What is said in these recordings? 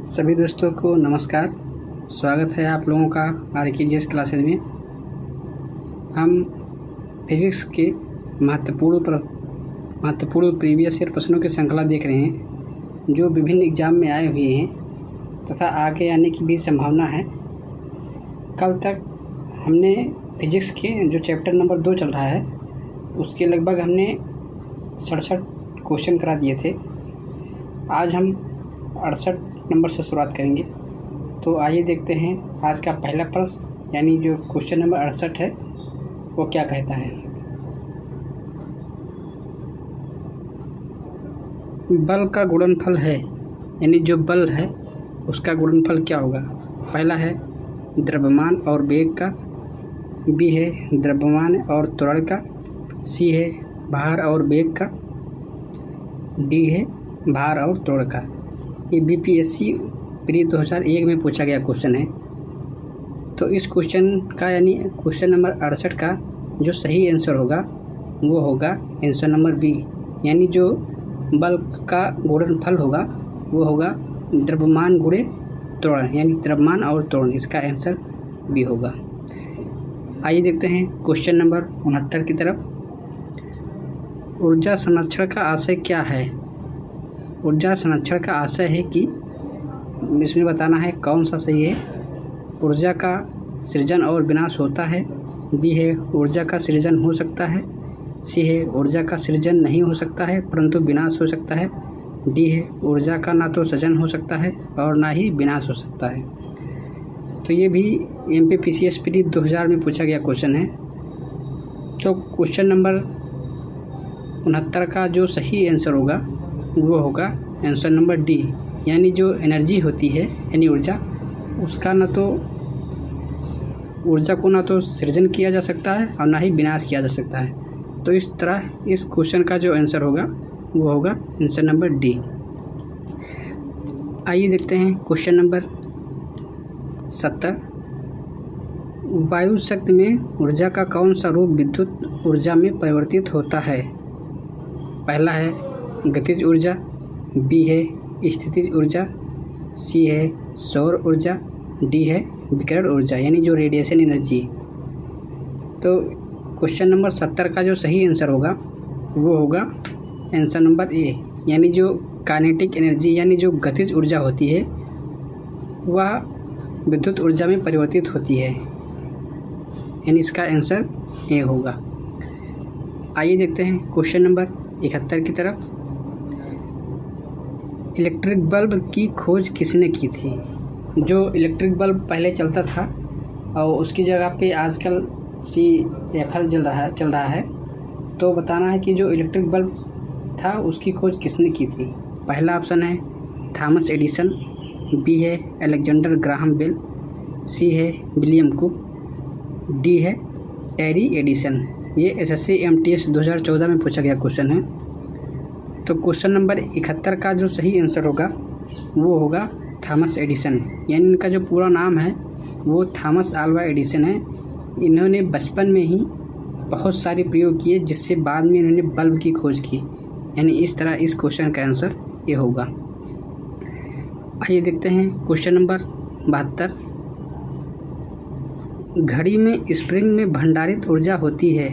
सभी दोस्तों को नमस्कार। स्वागत है आप लोगों का आरकेजीएस क्लासेज में। हम फिज़िक्स के महत्वपूर्ण प्रीवियस ईयर प्रश्नों की श्रृंखला देख रहे हैं जो विभिन्न एग्ज़ाम में आए हुए हैं तथा आगे आने की भी संभावना है। कल तक हमने फिज़िक्स के जो चैप्टर नंबर 2 चल रहा है उसके लगभग हमने 67 क्वेश्चन करा दिए थे। आज हम 68 नंबर से शुरुआत करेंगे। तो आइए देखते हैं आज का पहला प्रश्न यानी जो क्वेश्चन नंबर 68 है वो क्या कहता है। बल का गुणनफल है यानी जो बल है उसका गुणनफल क्या होगा। पहला है द्रव्यमान और वेग का, बी है द्रव्यमान और त्वरण का, सी है भार और वेग का, डी है भार और त्वरण का। ये बीपीएससी प्री 2001 में पूछा गया क्वेश्चन है। तो इस क्वेश्चन का यानी क्वेश्चन नंबर 68 का जो सही आंसर होगा वो होगा आंसर नंबर बी, यानी जो बल का गुणनफल होगा वो होगा द्रव्यमान गुणे त्वरण, यानी द्रव्यमान और त्वरण, इसका आंसर बी होगा। आइए देखते हैं क्वेश्चन नंबर 69 की तरफ। ऊर्जा संरक्षण का आशय क्या है। ऊर्जा संरक्षण का आशय है कि इसमें बताना है कौन सा सही है। ऊर्जा का सृजन और विनाश होता है, बी है ऊर्जा का सृजन हो सकता है, सी है ऊर्जा का सृजन नहीं हो सकता है परंतु विनाश हो सकता है, डी है ऊर्जा का ना तो सृजन हो सकता है और ना ही विनाश हो सकता है। तो ये भी एमपीपीसीएस प्री 2000 में पूछा गया क्वेश्चन है। तो क्वेश्चन नंबर 69 का जो सही आंसर होगा वो होगा आंसर नंबर डी, यानी जो एनर्जी होती है यानी ऊर्जा, उसका ना तो ऊर्जा को ना तो सृजन किया जा सकता है और ना ही विनाश किया जा सकता है। तो इस तरह इस क्वेश्चन का जो आंसर होगा वो होगा आंसर नंबर डी। आइए देखते हैं क्वेश्चन नंबर 70। वायु शक्ति में ऊर्जा का कौन सा रूप विद्युत ऊर्जा में परिवर्तित होता है। पहला है गतिज ऊर्जा, बी है स्थितिज ऊर्जा, सी है सौर ऊर्जा, डी है विकिरण ऊर्जा यानी जो रेडिएशन एनर्जी। तो क्वेश्चन नंबर 70 का जो सही आंसर होगा वो होगा आंसर नंबर ए, यानी जो काइनेटिक एनर्जी यानी जो गतिज ऊर्जा होती है वह विद्युत ऊर्जा में परिवर्तित होती है, यानी इसका आंसर ए होगा। आइए देखते हैं क्वेश्चन नंबर 71 की तरफ। इलेक्ट्रिक बल्ब की खोज किसने की थी। जो इलेक्ट्रिक बल्ब पहले चलता था और उसकी जगह पे आजकल CFL चल रहा है। तो बताना है कि जो इलेक्ट्रिक बल्ब था उसकी खोज किसने की थी। पहला ऑप्शन है थॉमस एडिसन, बी है अलेक्जेंडर ग्राहम बेल, सी है विलियम कुक, डी है टेरी एडिसन। ये SSC MTS 2014 में पूछा गया क्वेश्चन है। तो क्वेश्चन नंबर 71 का जो सही आंसर होगा वो होगा थॉमस एडिसन, यानी इनका जो पूरा नाम है वो थॉमस आल्वा एडिसन है। इन्होंने बचपन में ही बहुत सारे प्रयोग किए जिससे बाद में इन्होंने बल्ब की खोज की, यानी इस तरह इस क्वेश्चन का आंसर ये होगा। आइए देखते हैं क्वेश्चन नंबर 72। घड़ी में स्प्रिंग में भंडारित ऊर्जा होती है,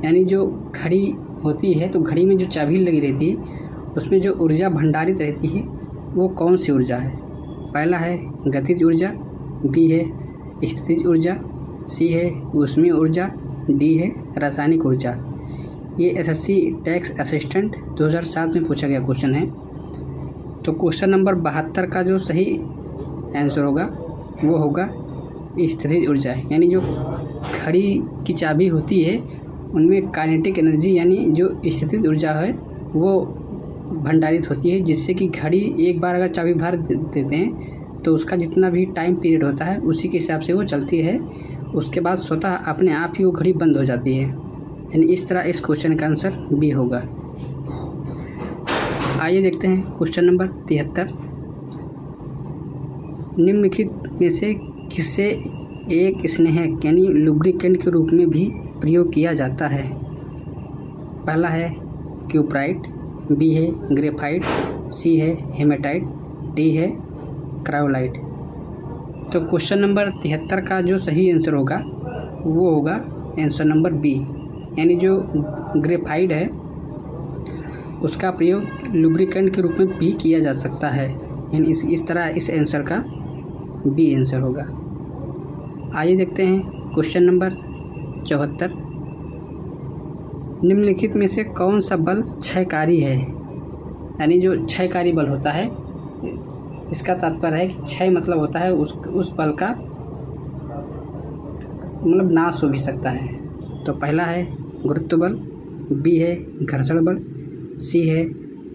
यानी जो घड़ी होती है तो घड़ी में जो चाबी लगी रहती है उसमें जो ऊर्जा भंडारित रहती है वो कौन सी ऊर्जा है। पहला है गतिज ऊर्जा, बी है स्थितिज ऊर्जा, सी है ऊष्मीय ऊर्जा, डी है रासायनिक ऊर्जा। ये SSC टैक्स असिस्टेंट 2007 में पूछा गया क्वेश्चन है। तो क्वेश्चन नंबर 72 का जो सही आंसर होगा वो होगा स्थितिज ऊर्जा, यानी जो घड़ी की चाबी होती है उनमें काइनेटिक एनर्जी यानी जो स्थितिज ऊर्जा है वो भंडारित होती है, जिससे कि घड़ी एक बार अगर चाबी भर देते हैं तो उसका जितना भी टाइम पीरियड होता है उसी के हिसाब से वो चलती है, उसके बाद स्वतः अपने आप ही वो घड़ी बंद हो जाती है, यानी इस तरह इस क्वेश्चन का आंसर बी होगा। आइए देखते हैं क्वेश्चन नंबर 73। निम्नलिखित में से किससे एक स्नेहक यानी लुब्रिकेंट के रूप में भी प्रयोग किया जाता है। पहला है क्यूप्राइट, बी है ग्रेफाइट, सी है हेमेटाइट, डी है क्रायोलाइट। तो क्वेश्चन नंबर 73 का जो सही आंसर होगा वो होगा आंसर नंबर बी, यानी जो ग्रेफाइट है उसका प्रयोग लुब्रिकेंट के रूप में भी किया जा सकता है, यानी इस तरह इस आंसर का बी आंसर होगा। आइए देखते हैं क्वेश्चन नंबर 74। निम्नलिखित में से कौन सा बल क्षयकारी है? यानी जो क्षयकारी बल होता है, इसका तात्पर्य है कि क्षय मतलब होता है उस बल का मतलब नाश हो भी सकता है। तो पहला है गुरुत्व बल, बी है घर्षण बल, सी है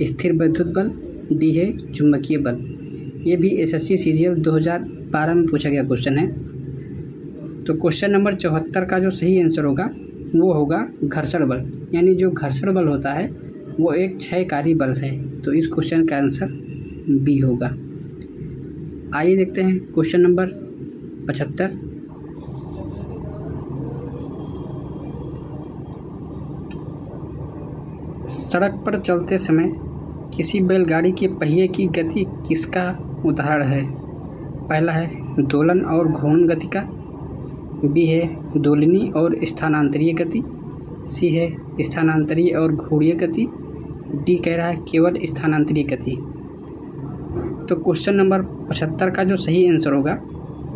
स्थिर विद्युत बल, डी है चुंबकीय बल। ये भी एसएससी सीजीएल 2012 में पूछा गया क्वेश्चन है। तो क्वेश्चन नंबर 74 का जो सही आंसर होगा वो होगा घर्षण बल, यानी जो घर्षण बल होता है वो एक क्षयकारी बल है। तो इस क्वेश्चन का आंसर बी होगा। आइए देखते हैं क्वेश्चन नंबर 75। सड़क पर चलते समय किसी बैलगाड़ी के पहिए की गति किसका उदाहरण है? पहला है दोलन और घूर्णन गति का, बी है दोलनी और स्थानांतरीय गति, सी है स्थानांतरीय और घूर्णीय गति, डी कह रहा है केवल स्थानांतरीय गति। तो क्वेश्चन नंबर 75 का जो सही आंसर होगा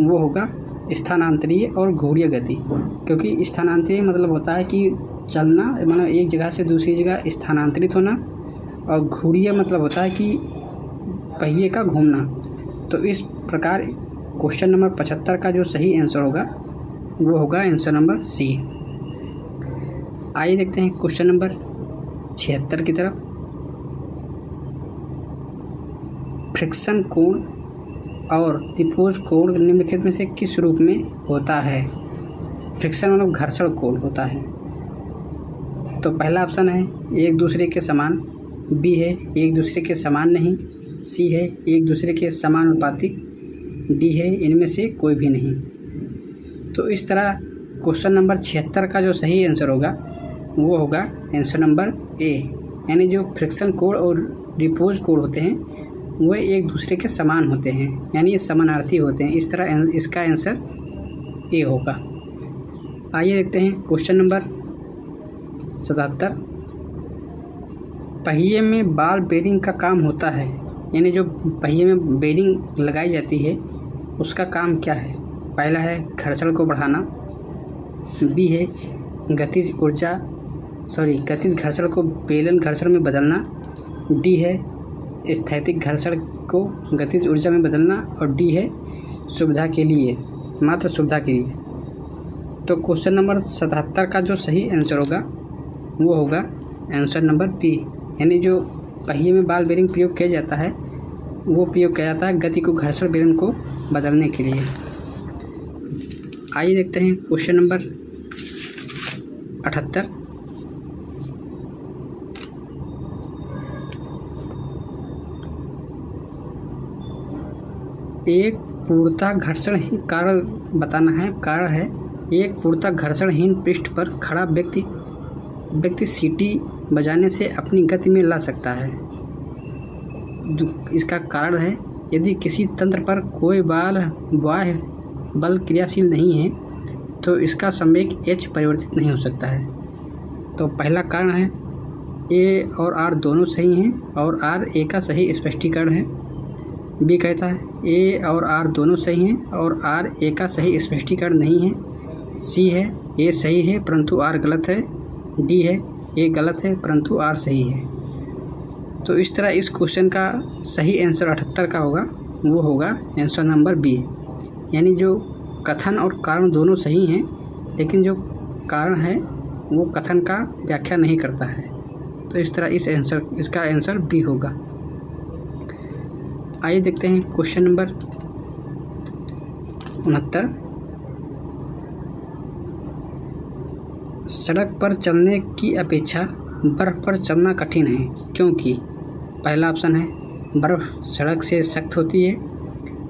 वो होगा स्थानांतरीय और घूर्णीय गति, क्योंकि स्थानांतरीय मतलब होता है कि चलना, मतलब एक जगह से दूसरी जगह स्थानांतरित होना, और घूर्णीय मतलब होता है कि पहिए का घूमना। तो इस प्रकार क्वेश्चन नंबर 75 का जो सही आंसर होगा वो होगा आंसर नंबर सी। आइए देखते हैं क्वेश्चन नंबर 76 की तरफ। फ्रिक्शन कोण और रिपोज कोण निम्नलिखित में से किस रूप में होता है? फ्रिक्शन मतलब घर्षण कोण होता है। तो पहला ऑप्शन है एक दूसरे के समान, बी है एक दूसरे के समान नहीं, सी है एक दूसरे के समानुपातिक, डी है इनमें से कोई भी नहीं। तो इस तरह क्वेश्चन नंबर 76 का जो सही आंसर होगा वो होगा आंसर नंबर ए, यानी जो फ्रिक्शन कोण और रिपोज कोण होते हैं वो एक दूसरे के समान होते हैं, यानी ये समानार्थी होते हैं। इस तरह इसका आंसर ए होगा। आइए देखते हैं क्वेश्चन नंबर 77। पहिए में बॉल बेरिंग का काम होता है, यानी जो पहिए में बेरिंग लगाई जाती है उसका काम क्या है? पहला है घर्षण को बढ़ाना, बी है गतिज घर्षण को बेलन घर्षण में बदलना, डी है स्थैतिक घर्षण को गतिज ऊर्जा में बदलना, और डी है सुविधा के लिए, मात्र सुविधा के लिए। तो क्वेश्चन नंबर 77 का जो सही आंसर होगा वो होगा आंसर नंबर बी, यानी जो पहिए में बॉल बेरिंग प्रयोग किया जाता है वो प्रयोग किया जाता है गति को घर्षण बेलन को बदलने के लिए। आइए देखते हैं क्वेश्चन नंबर 78। एक पूर्णतः घर्षणहीन कारण बताना है। कारण है एक पूर्णतः घर्षणहीन पृष्ठ पर खड़ा व्यक्ति सीटी बजाने से अपनी गति में ला सकता है। इसका कारण है यदि किसी तंत्र पर कोई बाह्य बल क्रियाशील नहीं है तो इसका संवेग h परिवर्तित नहीं हो सकता है। तो पहला कारण है ए और आर दोनों सही हैं और आर ए का सही स्पष्टीकरण है। बी कहता है ए और आर दोनों सही हैं और आर ए का सही स्पष्टीकरण नहीं है। सी है ए सही है परंतु आर गलत है। डी है ए गलत है परंतु आर सही है। तो इस तरह इस क्वेश्चन का सही आंसर 78 का होगा, वो होगा आंसर नंबर बी, यानी जो कथन और कारण दोनों सही हैं लेकिन जो कारण है वो कथन का व्याख्या नहीं करता है। तो इस तरह इसका आंसर बी होगा। आइए देखते हैं क्वेश्चन नंबर 69। सड़क पर चलने की अपेक्षा बर्फ़ पर चलना कठिन है क्योंकि पहला ऑप्शन है बर्फ़ सड़क से सख्त होती है,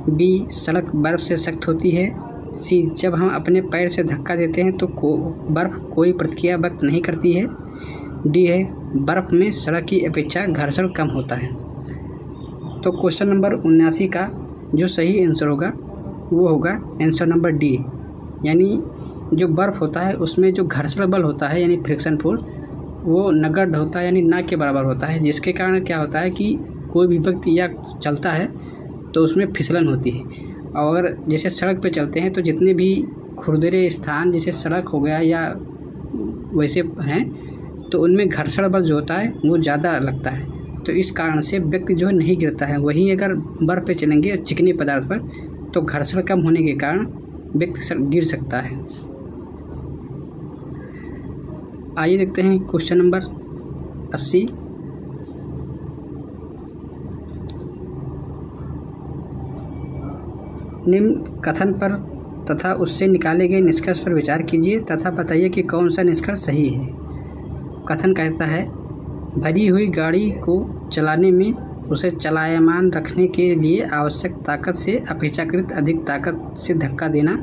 बी सड़क बर्फ़ से सख्त होती है, सी जब हम अपने पैर से धक्का देते हैं तो बर्फ़ कोई प्रतिक्रिया व्यक्त नहीं करती है, डी है बर्फ़ में सड़क की अपेक्षा घर्षण कम होता है। तो क्वेश्चन नंबर 79 का जो सही आंसर होगा वो होगा आंसर नंबर डी। यानी जो बर्फ़ होता है उसमें जो घर्षण बल होता है यानी फ्रिक्शन फोर्स वो नगण्य होता है यानी ना के बराबर होता है, जिसके कारण क्या होता है कि कोई भी व्यक्ति या चलता है तो उसमें फिसलन होती है। और जैसे सड़क पे चलते हैं तो जितने भी खुरदरे स्थान जैसे सड़क हो गया या वैसे हैं तो उनमें घर्षण बल जो होता है वो ज़्यादा लगता है, तो इस कारण से व्यक्ति जो है नहीं गिरता है। वहीं अगर बर्फ़ पे चलेंगे चिकनी पदार्थ पर तो घर्षण कम होने के कारण व्यक्ति गिर सकता है। आइए देखते हैं क्वेश्चन नंबर 80। निम्न कथन पर तथा उससे निकाले गए निष्कर्ष पर विचार कीजिए तथा बताइए कि कौन सा निष्कर्ष सही है। कथन कहता है, भरी हुई गाड़ी को चलाने में उसे चलायमान रखने के लिए आवश्यक ताकत से अपेक्षाकृत अधिक ताकत से धक्का देना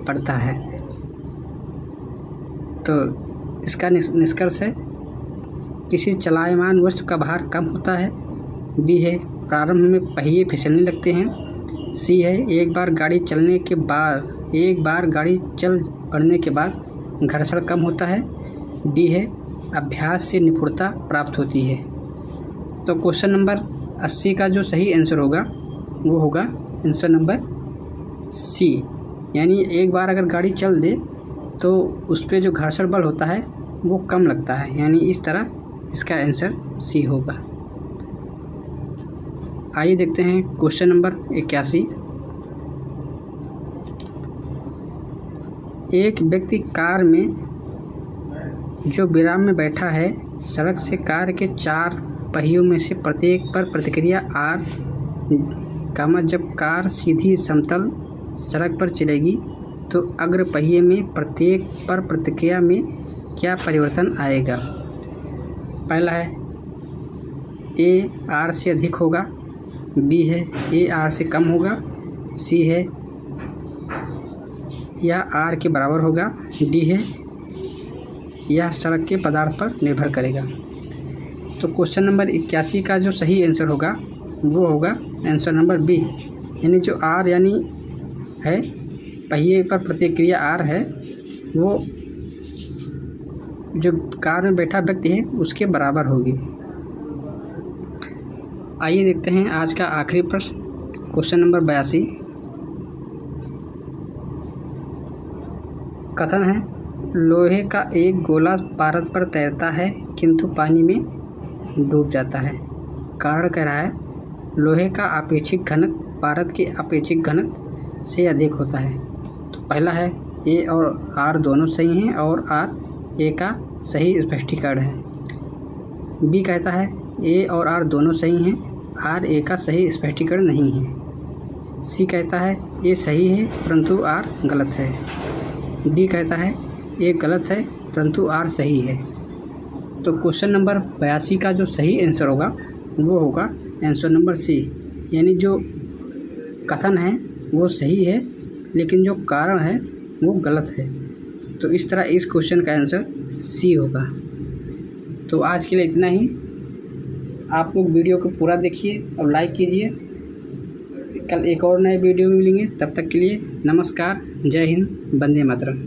पड़ता है। तो इसका निष्कर्ष है किसी चलायमान वस्तु का भार कम होता है। बी है प्रारंभ में पहिए फिसलने लगते हैं। सी है एक बार गाड़ी चल पड़ने के बाद घर्षण कम होता है। डी है अभ्यास से निपुणता प्राप्त होती है। तो क्वेश्चन नंबर 80 का जो सही आंसर होगा वो होगा आंसर नंबर सी। यानी एक बार अगर गाड़ी चल दे तो उस पर जो घर्षण बल होता है वो कम लगता है, यानी इस तरह इसका आंसर सी होगा। आइए देखते हैं क्वेश्चन नंबर 81। एक व्यक्ति कार में जो विराम में बैठा है सड़क से कार के 4 पहियों में से प्रत्येक पर प्रतिक्रिया आर जब कार सीधी समतल सड़क पर चलेगी तो अग्र पहिए में प्रत्येक पर प्रतिक्रिया में क्या परिवर्तन आएगा। पहला है ए आर से अधिक होगा। बी है ए आर से कम होगा। सी है या आर के बराबर होगा। डी है यह सड़क के पदार्थ पर निर्भर करेगा। तो क्वेश्चन नंबर 81 का जो सही आंसर होगा वो होगा आंसर नंबर बी। यानी जो आर यानी है पहिए पर प्रतिक्रिया आर है वो जो कार में बैठा व्यक्ति है उसके बराबर होगी। आइए देखते हैं आज का आखिरी प्रश्न क्वेश्चन नंबर 82। कथन है लोहे का एक गोला पारद पर तैरता है किंतु पानी में डूब जाता है। कारण कह रहा है लोहे का आपेक्षिक घनत्व पारद के आपेक्षिक घनत्व से अधिक होता है। तो पहला है ए और आर दोनों सही हैं और आर ए का सही स्पष्टीकरण है। बी कहता है ए और आर दोनों सही हैं, आर ए का सही स्पष्टीकरण नहीं है। सी कहता है ए सही है परंतु आर गलत है। डी कहता है ए गलत है परंतु आर सही है। तो क्वेश्चन नंबर 82 का जो सही आंसर होगा वो होगा आंसर नंबर सी। यानी जो कथन है वो सही है लेकिन जो कारण है वो गलत है। तो इस तरह इस क्वेश्चन का आंसर सी होगा। तो आज के लिए इतना ही। आप लोग वीडियो को पूरा देखिए और लाइक कीजिए। कल एक और नए वीडियो में मिलेंगे, तब तक के लिए नमस्कार, जय हिंद, वंदे मातरम।